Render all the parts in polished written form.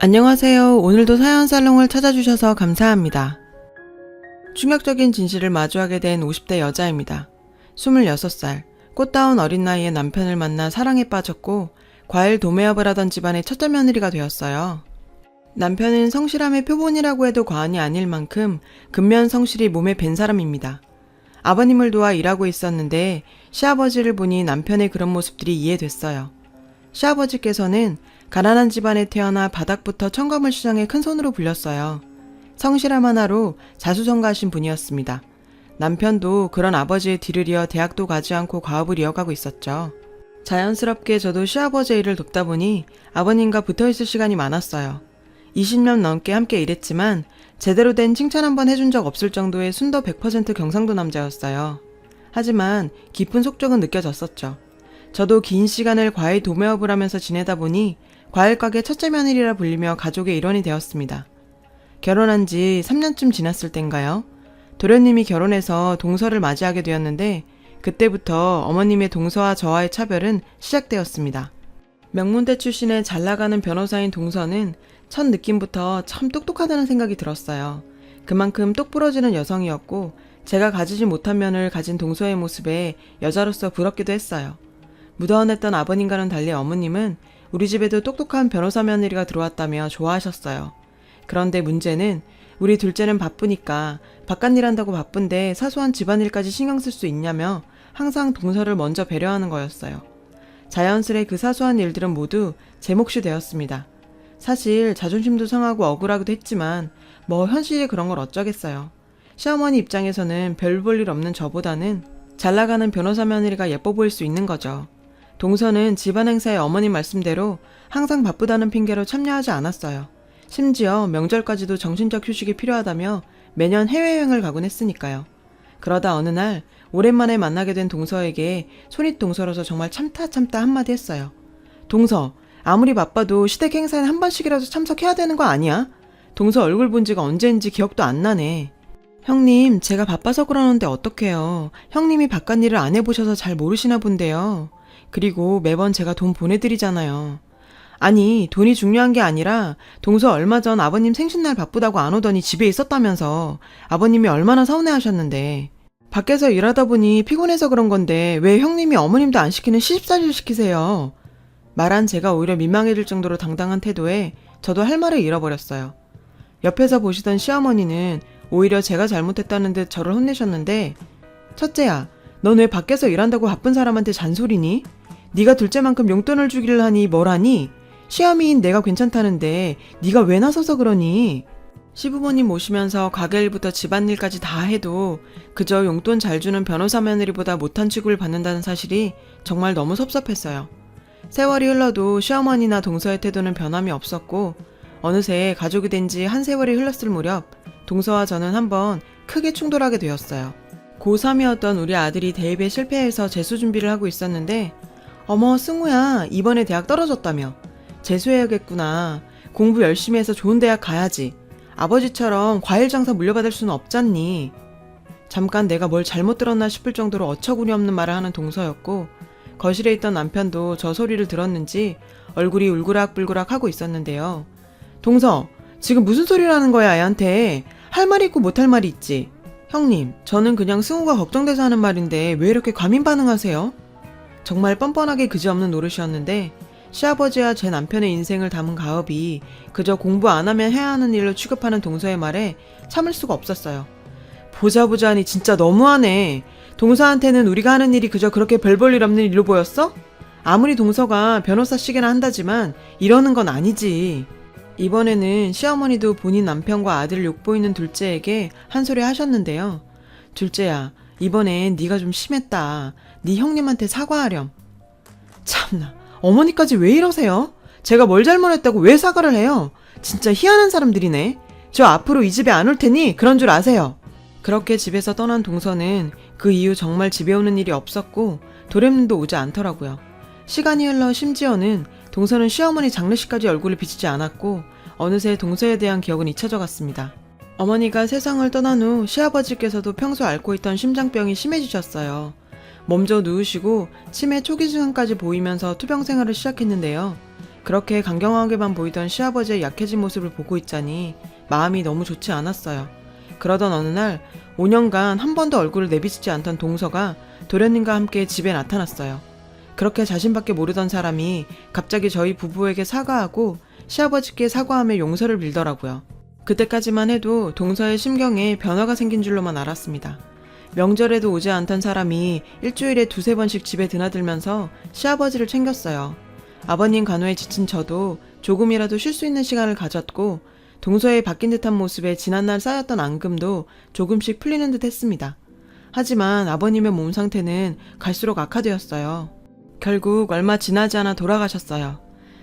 안녕하세요. 오늘도 사연살롱을 찾아주셔서 감사합니다. 충격적인 진실을 마주하게 된 50대 여자입니다. 26살, 꽃다운 어린 나이에 남편을 만나 사랑에 빠졌고 과일 도매업을 하던 집안의 첫째 며느리가 되었어요. 남편은 성실함의 표본이라고 해도 과언이 아닐 만큼 근면 성실이 몸에 밴 사람입니다. 아버님을 도와 일하고 있었는데 시아버지를 보니 남편의 그런 모습들이 이해됐어요. 시아버지께서는 가난한 집안에 태어나 바닥부터 천검을 시장에 큰손으로 불렸어요. 성실함 하나로 자수성가하신 분이었습니다. 남편도 그런 아버지의 뒤를 이어 대학도 가지 않고 과업을 이어가고 있었죠. 자연스럽게 저도 시아버지의 일을 돕다 보니 아버님과 붙어있을 시간이 많았어요. 20년 넘게 함께 일했지만 제대로 된 칭찬 한번 해준 적 없을 정도의 순도 100% 경상도 남자였어요. 하지만 깊은 속적은 느껴졌었죠. 저도 긴 시간을 과일 도매업을 하면서 지내다 보니 과일가게 첫째 며느리라 불리며 가족의 일원이 되었습니다. 결혼한 지 3년쯤 지났을 땐가요? 도련님이 결혼해서 동서를 맞이하게 되었는데 그때부터 어머님의 동서와 저와의 차별은 시작되었습니다. 명문대 출신의 잘나가는 변호사인 동서는 첫 느낌부터 참 똑똑하다는 생각이 들었어요. 그만큼 똑부러지는 여성이었고 제가 가지지 못한 면을 가진 동서의 모습에 여자로서 부럽기도 했어요. 무던했던 아버님과는 달리 어머님은 우리 집에도 똑똑한 변호사 며느리가 들어왔다며 좋아하셨어요. 그런데 문제는 우리 둘째는 바쁘니까 바깥일 한다고 바쁜데 사소한 집안일까지 신경 쓸 수 있냐며 항상 동서를 먼저 배려하는 거였어요. 자연스레 그 사소한 일들은 모두 제 몫이 되었습니다. 사실 자존심도 상하고 억울하기도 했지만 뭐 현실이 그런 걸 어쩌겠어요. 시어머니 입장에서는 별 볼 일 없는 저보다는 잘나가는 변호사 며느리가 예뻐 보일 수 있는 거죠. 동서는 집안 행사에 어머님 말씀대로 항상 바쁘다는 핑계로 참여하지 않았어요. 심지어 명절까지도 정신적 휴식이 필요하다며 매년 해외여행을 가곤 했으니까요. 그러다 어느 날 오랜만에 만나게 된 동서에게 손윗 동서로서 정말 참다 한마디 했어요. 동서, 아무리 바빠도 시댁 행사엔 한 번씩이라도 참석해야 되는 거 아니야? 동서 얼굴 본 지가 언제인지 기억도 안 나네. 형님, 제가 바빠서 그러는데 어떡해요. 형님이 바깥 일을 안 해보셔서 잘 모르시나 본데요. 그리고 매번 제가 돈 보내드리잖아요. 아니, 돈이 중요한 게 아니라 동서 얼마 전 아버님 생신날 바쁘다고 안 오더니 집에 있었다면서 아버님이 얼마나 서운해하셨는데. 밖에서 일하다 보니 피곤해서 그런 건데 왜 형님이 어머님도 안 시키는 시집살이를 시키세요. 말한 제가 오히려 민망해질 정도로 당당한 태도에 저도 할 말을 잃어버렸어요. 옆에서 보시던 시어머니는 오히려 제가 잘못했다는 듯 저를 혼내셨는데, 첫째야, 넌 왜 밖에서 일한다고 바쁜 사람한테 잔소리니? 네가 둘째만큼 용돈을 주기를 하니 뭘 하니? 시어미인 내가 괜찮다는데 네가 왜 나서서 그러니? 시부모님 모시면서 가게 일부터 집안일까지 다 해도 그저 용돈 잘 주는 변호사 며느리보다 못한 취급을 받는다는 사실이 정말 너무 섭섭했어요. 세월이 흘러도 시어머니나 동서의 태도는 변함이 없었고 어느새 가족이 된 지 한 세월이 흘렀을 무렵 동서와 저는 한번 크게 충돌하게 되었어요. 고3이었던 우리 아들이 대입에 실패해서 재수 준비를 하고 있었는데 어머 승우야 이번에 대학 떨어졌다며. 재수해야겠구나. 공부 열심히 해서 좋은 대학 가야지. 아버지처럼 과일 장사 물려받을 수는 없잖니. 잠깐 내가 뭘 잘못 들었나 싶을 정도로 어처구니 없는 말을 하는 동서였고 거실에 있던 남편도 저 소리를 들었는지 얼굴이 울그락불그락 하고 있었는데요. 동서, 지금 무슨 소리를 하는 거야 애한테. 할 말이 있고 못할 말이 있지. 형님, 저는 그냥 승우가 걱정돼서 하는 말인데 왜 이렇게 과민 반응하세요? 정말 뻔뻔하게 그지없는 노릇이었는데 시아버지와 제 남편의 인생을 담은 가업이 그저 공부 안 하면 해야 하는 일로 취급하는 동서의 말에 참을 수가 없었어요. 보자 하니 진짜 너무하네. 동서한테는 우리가 하는 일이 그저 그렇게 별 볼 일 없는 일로 보였어? 아무리 동서가 변호사 시계나 한다지만 이러는 건 아니지. 이번에는 시어머니도 본인 남편과 아들을 욕보이는 둘째에게 한 소리 하셨는데요. 둘째야, 이번엔 네가 좀 심했다. 네 형님한테 사과하렴. 참나, 어머니까지 왜 이러세요? 제가 뭘 잘못했다고 왜 사과를 해요? 진짜 희한한 사람들이네. 저 앞으로 이 집에 안 올 테니 그런 줄 아세요. 그렇게 집에서 떠난 동서는 그 이후 정말 집에 오는 일이 없었고 도련님도 오지 않더라고요. 시간이 흘러 심지어는 동서는 시어머니 장례식까지 얼굴을 비치지 않았고 어느새 동서에 대한 기억은 잊혀져 갔습니다. 어머니가 세상을 떠난 후 시아버지께서도 평소 앓고 있던 심장병이 심해지셨어요. 몸져 누우시고 치매 초기 증상까지 보이면서 투병 생활을 시작했는데요. 그렇게 강경하게만 보이던 시아버지의 약해진 모습을 보고 있자니 마음이 너무 좋지 않았어요. 그러던 어느 날 5년간 한 번도 얼굴을 내비치지 않던 동서가 도련님과 함께 집에 나타났어요. 그렇게 자신밖에 모르던 사람이 갑자기 저희 부부에게 사과하고 시아버지께 사과하며 용서를 빌더라고요. 그때까지만 해도 동서의 심경에 변화가 생긴 줄로만 알았습니다. 명절에도 오지 않던 사람이 일주일에 2-3번씩 집에 드나들면서 시아버지를 챙겼어요. 아버님 간호에 지친 저도 조금이라도 쉴 수 있는 시간을 가졌고 동서의 바뀐 듯한 모습에 지난날 쌓였던 앙금도 조금씩 풀리는 듯 했습니다. 하지만 아버님의 몸 상태는 갈수록 악화되었어요. 결국 얼마 지나지 않아 돌아가셨어요.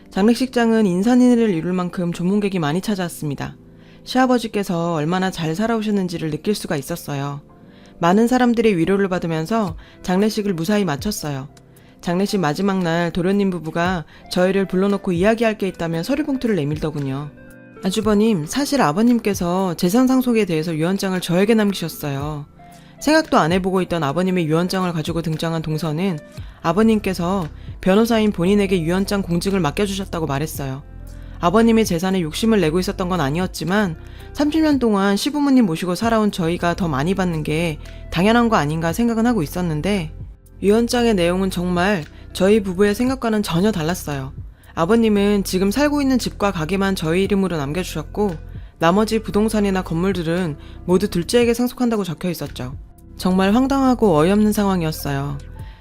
장례식장은 인산인해를 이룰 만큼 조문객이 많이 찾아왔습니다. 시아버지께서 얼마나 잘 살아오셨는지를 느낄 수가 있었어요. 많은 사람들의 위로를 받으면서 장례식을 무사히 마쳤어요. 장례식 마지막 날 도련님 부부가 저희를 불러놓고 이야기할 게 있다며 서류봉투를 내밀더군요. 아주버님, 사실 아버님께서 재산 상속에 대해서 유언장을 저에게 남기셨어요. 생각도 안 해보고 있던 아버님의 유언장을 가지고 등장한 동서는 아버님께서 변호사인 본인에게 유언장 공직을 맡겨주셨다고 말했어요. 아버님의 재산에 욕심을 내고 있었던 건 아니었지만 30년 동안 시부모님 모시고 살아온 저희가 더 많이 받는 게 당연한 거 아닌가 생각은 하고 있었는데 유언장의 내용은 정말 저희 부부의 생각과는 전혀 달랐어요. 아버님은 지금 살고 있는 집과 가게만 저희 이름으로 남겨주셨고 나머지 부동산이나 건물들은 모두 둘째에게 상속한다고 적혀 있었죠. 정말 황당하고 어이없는 상황이었어요.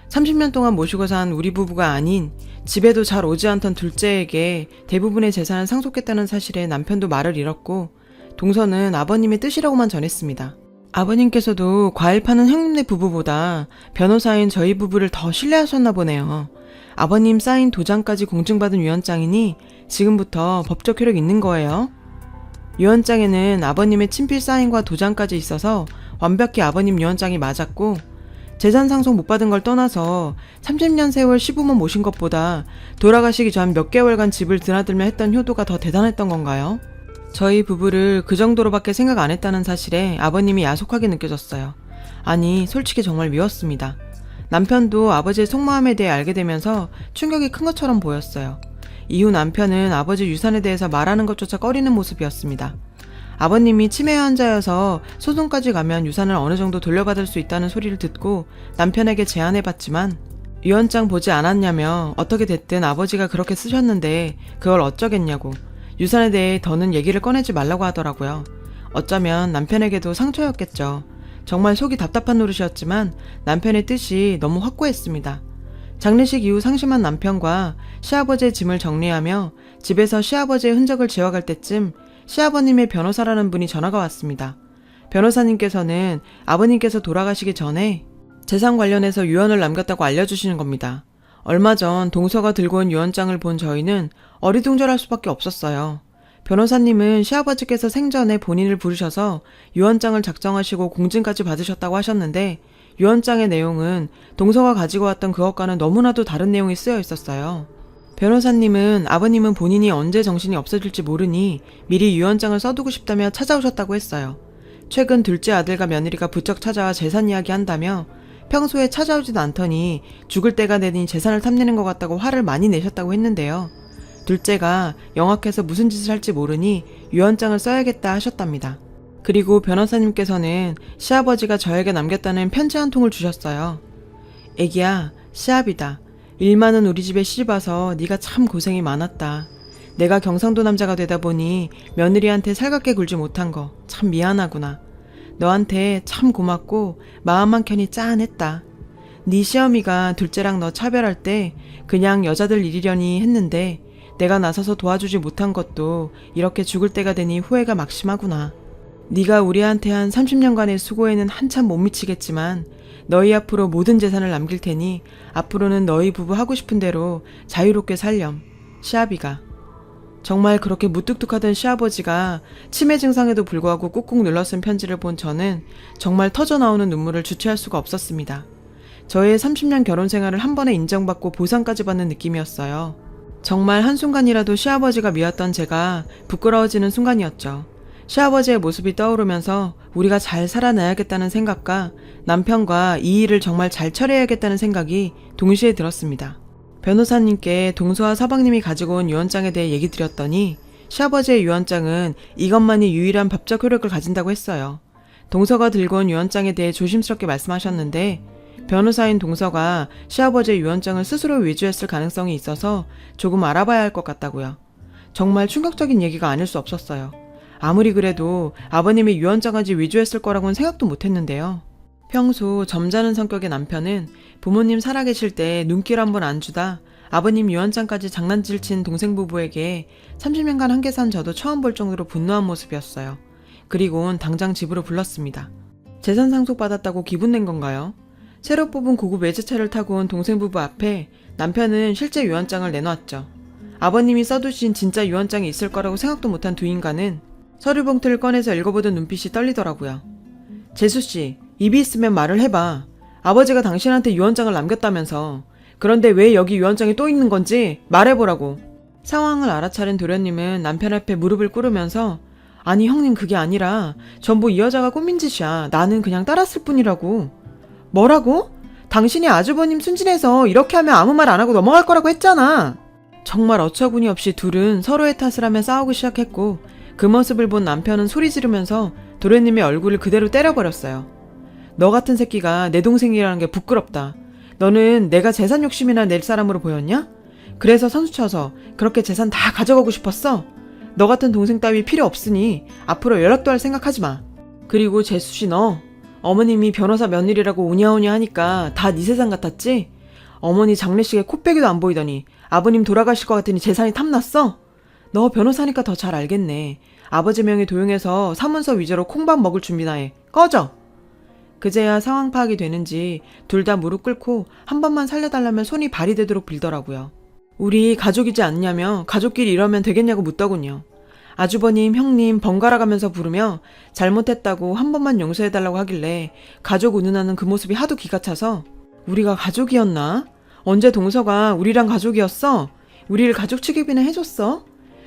30년 동안 모시고 산 우리 부부가 아닌 집에도 잘 오지 않던 둘째에게 대부분의 재산을 상속했다는 사실에 남편도 말을 잃었고 동서는 아버님의 뜻이라고만 전했습니다. 아버님께서도 과일 파는 형님네 부부보다 변호사인 저희 부부를 더 신뢰하셨나 보네요. 아버님 사인 도장까지 공증받은 유언장이니 지금부터 법적 효력이 있는 거예요. 유언장에는 아버님의 친필 사인과 도장까지 있어서 완벽히 아버님 유언장이 맞았고 재산 상속 못 받은 걸 떠나서 30년 세월 시부모 모신 것보다 돌아가시기 전 몇 개월간 집을 드나들며 했던 효도가 더 대단했던 건가요? 저희 부부를 그 정도로밖에 생각 안 했다는 사실에 아버님이 야속하게 느껴졌어요. 아니, 솔직히 정말 미웠습니다. 남편도 아버지의 속마음에 대해 알게 되면서 충격이 큰 것처럼 보였어요. 이후 남편은 아버지 유산에 대해서 말하는 것조차 꺼리는 모습이었습니다. 아버님이 치매 환자여서 소송까지 가면 유산을 어느 정도 돌려받을 수 있다는 소리를 듣고 남편에게 제안해봤지만 유언장 보지 않았냐며 어떻게 됐든 아버지가 그렇게 쓰셨는데 그걸 어쩌겠냐고 유산에 대해 더는 얘기를 꺼내지 말라고 하더라고요. 어쩌면 남편에게도 상처였겠죠. 정말 속이 답답한 노릇이었지만 남편의 뜻이 너무 확고했습니다. 장례식 이후 상심한 남편과 시아버지의 짐을 정리하며 집에서 시아버지의 흔적을 지워갈 때쯤 시아버님의 변호사라는 분이 전화가 왔습니다. 변호사님께서는 아버님께서 돌아가시기 전에 재산 관련해서 유언을 남겼다고 알려주시는 겁니다. 얼마 전 동서가 들고 온 유언장을 본 저희는 어리둥절할 수밖에 없었어요. 변호사님은 시아버지께서 생전에 본인을 부르셔서 유언장을 작성하시고 공증까지 받으셨다고 하셨는데 유언장의 내용은 동서가 가지고 왔던 그것과는 너무나도 다른 내용이 쓰여 있었어요. 변호사님은 아버님은 본인이 언제 정신이 없어질지 모르니 미리 유언장을 써두고 싶다며 찾아오셨다고 했어요. 최근 둘째 아들과 며느리가 부쩍 찾아와 재산 이야기 한다며 평소에 찾아오지도 않더니 죽을 때가 되니 재산을 탐내는 것 같다고 화를 많이 내셨다고 했는데요. 둘째가 영악해서 무슨 짓을 할지 모르니 유언장을 써야겠다 하셨답니다. 그리고 변호사님께서는 시아버지가 저에게 남겼다는 편지 한 통을 주셨어요. 애기야, 시아비다. 일 많은 우리 집에 시집와서 네가 참 고생이 많았다. 내가 경상도 남자가 되다 보니 며느리한테 살갑게 굴지 못한 거 참 미안하구나. 너한테 참 고맙고 마음 한켠이 짠했다. 네 시어미가 둘째랑 너 차별할 때 그냥 여자들 일이려니 했는데 내가 나서서 도와주지 못한 것도 이렇게 죽을 때가 되니 후회가 막심하구나. 네가 우리한테 한 30년간의 수고에는 한참 못 미치겠지만 너희 앞으로 모든 재산을 남길 테니 앞으로는 너희 부부 하고 싶은 대로 자유롭게 살렴. 시아비가. 정말 그렇게 무뚝뚝하던 시아버지가 치매 증상에도 불구하고 꾹꾹 눌러 쓴 편지를 본 저는 정말 터져나오는 눈물을 주체할 수가 없었습니다. 저의 30년 결혼 생활을 한 번에 인정받고 보상까지 받는 느낌이었어요. 정말 한순간이라도 시아버지가 미웠던 제가 부끄러워지는 순간이었죠. 시아버지의 모습이 떠오르면서 우리가 잘 살아나야겠다는 생각과 남편과 이 일을 정말 잘 처리해야겠다는 생각이 동시에 들었습니다. 변호사님께 동서와 서방님이 가지고 온 유언장에 대해 얘기 드렸더니 시아버지의 유언장은 이것만이 유일한 법적 효력을 가진다고 했어요. 동서가 들고 온 유언장에 대해 조심스럽게 말씀하셨는데 변호사인 동서가 시아버지의 유언장을 스스로 위조했을 가능성이 있어서 조금 알아봐야 할 것 같다고요. 정말 충격적인 얘기가 아닐 수 없었어요. 아무리 그래도 아버님이 유언장까지 위조했을 거라고는 생각도 못했는데요. 평소 점잖은 성격의 남편은 부모님 살아계실 때 눈길 한번 안 주다 아버님 유언장까지 장난질 친 동생 부부에게 30년간 함께 산 저도 처음 볼 정도로 분노한 모습이었어요. 그리고는 당장 집으로 불렀습니다. 재산 상속받았다고 기분낸 건가요? 새로 뽑은 고급 외제차를 타고 온 동생 부부 앞에 남편은 실제 유언장을 내놓았죠. 아버님이 써두신 진짜 유언장이 있을 거라고 생각도 못한 두 인간은 서류 봉투를 꺼내서 읽어보던 눈빛이 떨리더라고요. 재수씨, 입이 있으면 말을 해봐. 아버지가 당신한테 유언장을 남겼다면서. 그런데 왜 여기 유언장이 또 있는 건지 말해보라고. 상황을 알아차린 도련님은 남편 앞에 무릎을 꿇으면서 아니 형님 그게 아니라 전부 이 여자가 꾸민 짓이야. 나는 그냥 따랐을 뿐이라고. 뭐라고? 당신이 아주버님 순진해서 이렇게 하면 아무 말 안 하고 넘어갈 거라고 했잖아. 정말 어처구니 없이 둘은 서로의 탓을 하며 싸우기 시작했고 그 모습을 본 남편은 소리 지르면서 도련님의 얼굴을 그대로 때려버렸어요. 너 같은 새끼가 내 동생이라는 게 부끄럽다. 너는 내가 재산 욕심이나 낼 사람으로 보였냐? 그래서 선수쳐서 그렇게 재산 다 가져가고 싶었어? 너 같은 동생 따위 필요 없으니 앞으로 연락도 할 생각하지 마. 그리고 재수씨 너 어머님이 변호사 며느리라고 오냐오냐 하니까 다 네 세상 같았지? 어머니 장례식에 코빼기도 안 보이더니 아버님 돌아가실 것 같으니 재산이 탐났어? 너 변호사니까 더 잘 알겠네. 아버지 명의 도용해서 사문서 위조로 콩밥 먹을 준비나 해. 꺼져! 그제야 상황 파악이 되는지 둘 다 무릎 꿇고 한 번만 살려달라면 손이 발이 되도록 빌더라고요. 우리 가족이지 않냐며 가족끼리 이러면 되겠냐고 묻더군요. 아주버님, 형님 번갈아 가면서 부르며 잘못했다고 한 번만 용서해달라고 하길래 가족 운운하는 그 모습이 하도 기가 차서 우리가 가족이었나? 언제 동서가 우리랑 가족이었어? 우리를 가족 취급이나 해줬어?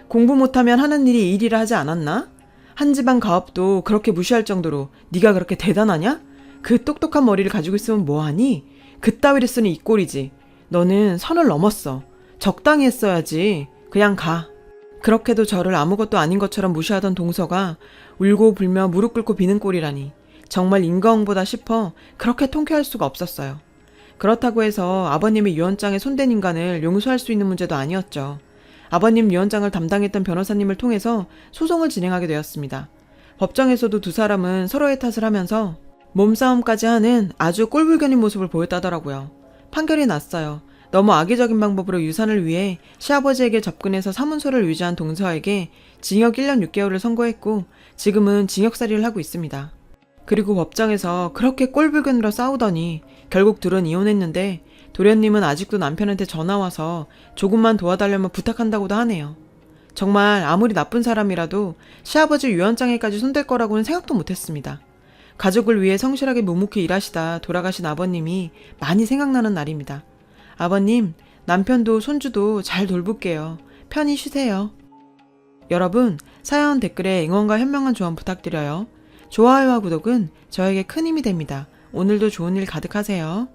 공부 못하면 하는 일이 이 일이라 하지 않았나? 한 집안 가업도 그렇게 무시할 정도로 네가 그렇게 대단하냐? 그 똑똑한 머리를 가지고 있으면 뭐하니? 그따위를 쓰니 이 꼴이지. 너는 선을 넘었어. 적당히 했어야지. 그냥 가. 그렇게도 저를 아무것도 아닌 것처럼 무시하던 동서가 울고 불며 무릎 꿇고 비는 꼴이라니 정말 인과응보다 싶어 그렇게 통쾌할 수가 없었어요. 그렇다고 해서 아버님의 유언장에 손댄 인간을 용서할 수 있는 문제도 아니었죠. 아버님 유언장을 담당했던 변호사님을 통해서 소송을 진행하게 되었습니다. 법정에서도 두 사람은 서로의 탓을 하면서 몸싸움까지 하는 아주 꼴불견인 모습을 보였다더라고요. 판결이 났어요. 너무 악의적인 방법으로 유산을 위해 시아버지에게 접근해서 사문서를 위조한 동서에게 징역 1년 6개월을 선고했고 지금은 징역살이를 하고 있습니다. 그리고 법정에서 그렇게 꼴불견으로 싸우더니 결국 둘은 이혼했는데 도련님은 아직도 남편한테 전화와서 조금만 도와달라면 부탁한다고도 하네요. 정말 아무리 나쁜 사람이라도 시아버지 유언장에까지 손댈 거라고는 생각도 못했습니다. 가족을 위해 성실하게 묵묵히 일하시다 돌아가신 아버님이 많이 생각나는 날입니다. 아버님, 남편도 손주도 잘 돌볼게요. 편히 쉬세요. 여러분, 사연 댓글에 응원과 현명한 조언 부탁드려요. 좋아요와 구독은 저에게 큰 힘이 됩니다. 오늘도 좋은 일 가득하세요.